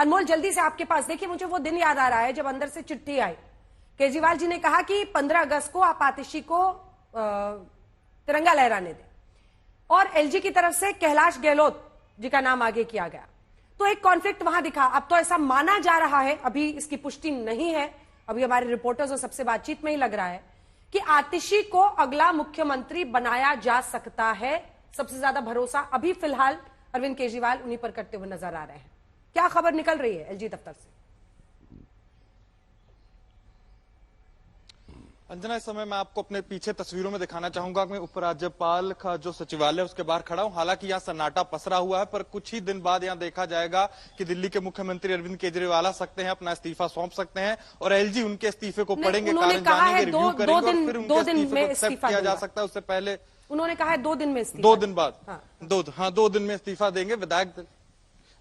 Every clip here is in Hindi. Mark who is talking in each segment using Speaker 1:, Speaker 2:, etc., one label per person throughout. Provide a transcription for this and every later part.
Speaker 1: अनमोल, जल्दी से आपके पास, देखिए मुझे वो दिन याद आ रहा है जब अंदर से चिट्ठी आई। केजरीवाल जी ने कहा कि 15 अगस्त को आप आतिशी को तिरंगा लहराने दें, और एलजी की तरफ से कैलाश गहलोत जी का नाम आगे किया गया, तो एक कॉन्फ्लिक्ट वहां दिखा। अब तो ऐसा माना जा रहा है, अभी इसकी पुष्टि नहीं है, अभी हमारे रिपोर्टर्स और सबसे बातचीत में ही लग रहा है कि आतिशी को अगला मुख्यमंत्री बनाया जा सकता है। सबसे ज्यादा भरोसा अभी फिलहाल अरविंद केजरीवाल उन्हीं पर करते हुए नजर आ रहे हैं। क्या खबर निकल रही है एलजी दफ्तर से?
Speaker 2: अंजना, इस समय मैं आपको अपने पीछे तस्वीरों में दिखाना चाहूंगा। मैं उपराज्यपाल का जो सचिवालय है उसके बाहर खड़ा हूं। हालांकि यहाँ सन्नाटा पसरा हुआ है, पर कुछ ही दिन बाद यहाँ देखा जाएगा कि दिल्ली के मुख्यमंत्री अरविंद केजरीवाल आ सकते हैं, अपना इस्तीफा सौंप सकते हैं और एलजी उनके इस्तीफे को पढ़ेंगे, कारण जानेंगे, रिव्यू करेंगे और फिर उनके इस्तीफे को एक्सेप्ट किया जा सकता है। उससे पहले
Speaker 1: उन्होंने कहा है 2 दिन में इस्तीफा,
Speaker 2: 2 दिन बाद, 2 दिन में इस्तीफा देंगे विधायक।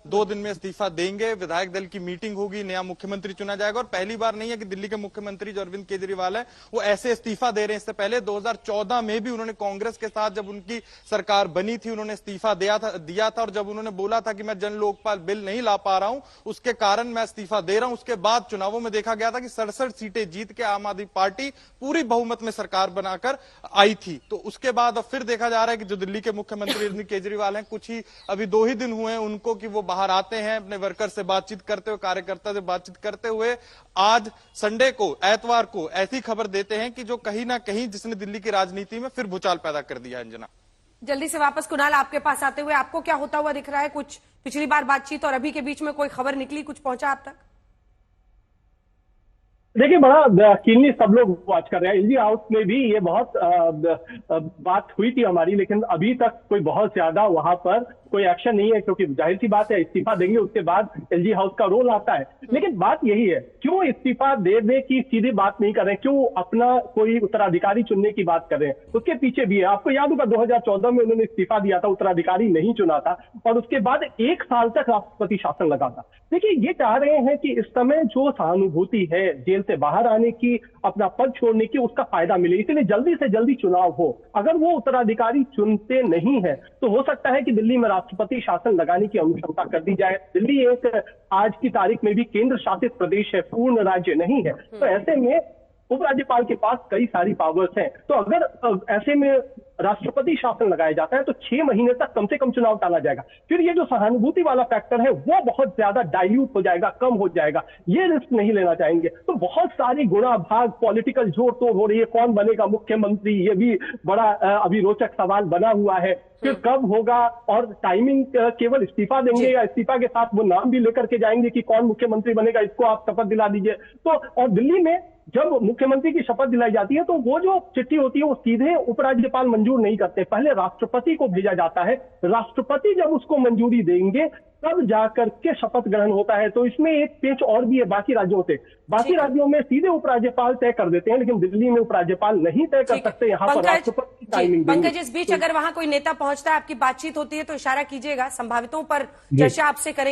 Speaker 2: 2 दिन में इस्तीफा देंगे, विधायक दल की मीटिंग होगी, नया मुख्यमंत्री चुना जाएगा। और पहली बार नहीं है कि दिल्ली के मुख्यमंत्री जो अरविंद केजरीवाल है वो ऐसे इस्तीफा दे रहे हैं। इससे पहले 2014 में भी उन्होंने कांग्रेस के साथ, जब उनकी सरकार बनी थी, उन्होंने इस्तीफा दिया था और जब उन्होंने बोला था कि मैं जन लोकपाल बिल नहीं ला पा रहा हूं, उसके कारण मैं इस्तीफा दे रहा हूं। उसके बाद चुनावों में देखा गया था कि 67 सीटें जीत के आम आदमी पार्टी पूरी बहुमत में सरकार बनाकर आई थी। तो उसके बाद अब फिर देखा जा रहा है कि जो दिल्ली के मुख्यमंत्री अरविंद केजरीवाल हैं, कुछ ही अभी 2 ही दिन हुए हैं उनको कि वो बाहर आते हैं, अपने वर्कर से बातचीत करते हुए, कार्यकर्ता से बातचीत करते हुए आज संडे को, एतवार को ऐसी खबर देते हैं कि जो कहीं ना कहीं जिसने दिल्ली की राजनीति में फिर भूचाल पैदा कर दिया। अंजना,
Speaker 1: जल्दी से वापस कुणाल आपके पास आते हुए, आपको क्या होता हुआ दिख रहा है? कुछ पिछली बार बातचीत और अभी के बीच में कोई खबर निकली, कुछ पहुंचा आप तक?
Speaker 3: देखिए, बड़ा कीनली सब लोग वॉच कर रहे हैं। एलजी हाउस में भी ये बहुत बात हुई थी हमारी, लेकिन अभी तक कोई बहुत ज्यादा वहां पर कोई एक्शन नहीं है, क्योंकि जाहिर सी बात है इस्तीफा देंगे उसके बाद एलजी हाउस का रोल आता है। लेकिन बात यही है, क्यों इस्तीफा देने की सीधी बात नहीं कर रहे हैं, क्यों अपना कोई उत्तराधिकारी चुनने की बात कर रहे हैं? उसके पीछे भी है, आपको याद होगा 2014 में उन्होंने इस्तीफा दिया था, उत्तराधिकारी नहीं चुना था और उसके बाद 1 साल तक राष्ट्रपति शासन लगा था। देखिए, ये चाह रहे हैं कि इस समय जो सहानुभूति है जेल से बाहर आने की, अपना पद छोड़ने की, उसका फायदा मिले, इसलिए जल्दी से जल्दी चुनाव हो। अगर वो उत्तराधिकारी चुनते नहीं है तो हो सकता है कि दिल्ली में राष्ट्रपति शासन लगाने की अनुशंसा कर दी जाए। दिल्ली एक आज की तारीख में भी केंद्र शासित प्रदेश है, पूर्ण राज्य नहीं है। तो ऐसे में उपराज्यपाल के पास कई सारी पावर्स हैं। तो अगर ऐसे में राष्ट्रपति शासन लगाया जाता है तो 6 महीने तक कम से कम चुनाव टाला जाएगा। फिर ये जो सहानुभूति वाला फैक्टर है वो बहुत ज्यादा डाइल्यूट हो जाएगा, कम हो जाएगा। ये रिस्क नहीं लेना चाहेंगे। तो बहुत सारी गुणा भाग, पॉलिटिकल जोड़ तोड़ हो रही है, कौन बनेगा मुख्यमंत्री, ये भी बड़ा अभी रोचक सवाल बना हुआ है। फिर कब होगा और टाइमिंग, केवल इस्तीफा देंगे या इस्तीफा के साथ वो नाम भी लेकर के जाएंगे कि कौन मुख्यमंत्री बनेगा, इसको आप शपथ दिला दीजिए। तो और दिल्ली में जब मुख्यमंत्री की शपथ दिलाई जाती है तो वो जो चिट्ठी होती है वो सीधे उपराज्यपाल मंजूर नहीं करते, पहले राष्ट्रपति को भेजा जाता है। राष्ट्रपति जब उसको मंजूरी देंगे तब जाकर के शपथ ग्रहण होता है। तो इसमें एक पेच और भी है बाकी राज्यों से। बाकी राज्यों में सीधे उपराज्यपाल तय कर देते हैं, लेकिन दिल्ली में उपराज्यपाल नहीं तय कर सकते। यहाँ पर राष्ट्रपति टाइमिंग।
Speaker 1: पंकज, इस बीच अगर वहां कोई नेता पहुंचता है, आपकी बातचीत होती है तो इशारा कीजिएगा, संभावितों पर चर्चा आपसे करेंगे।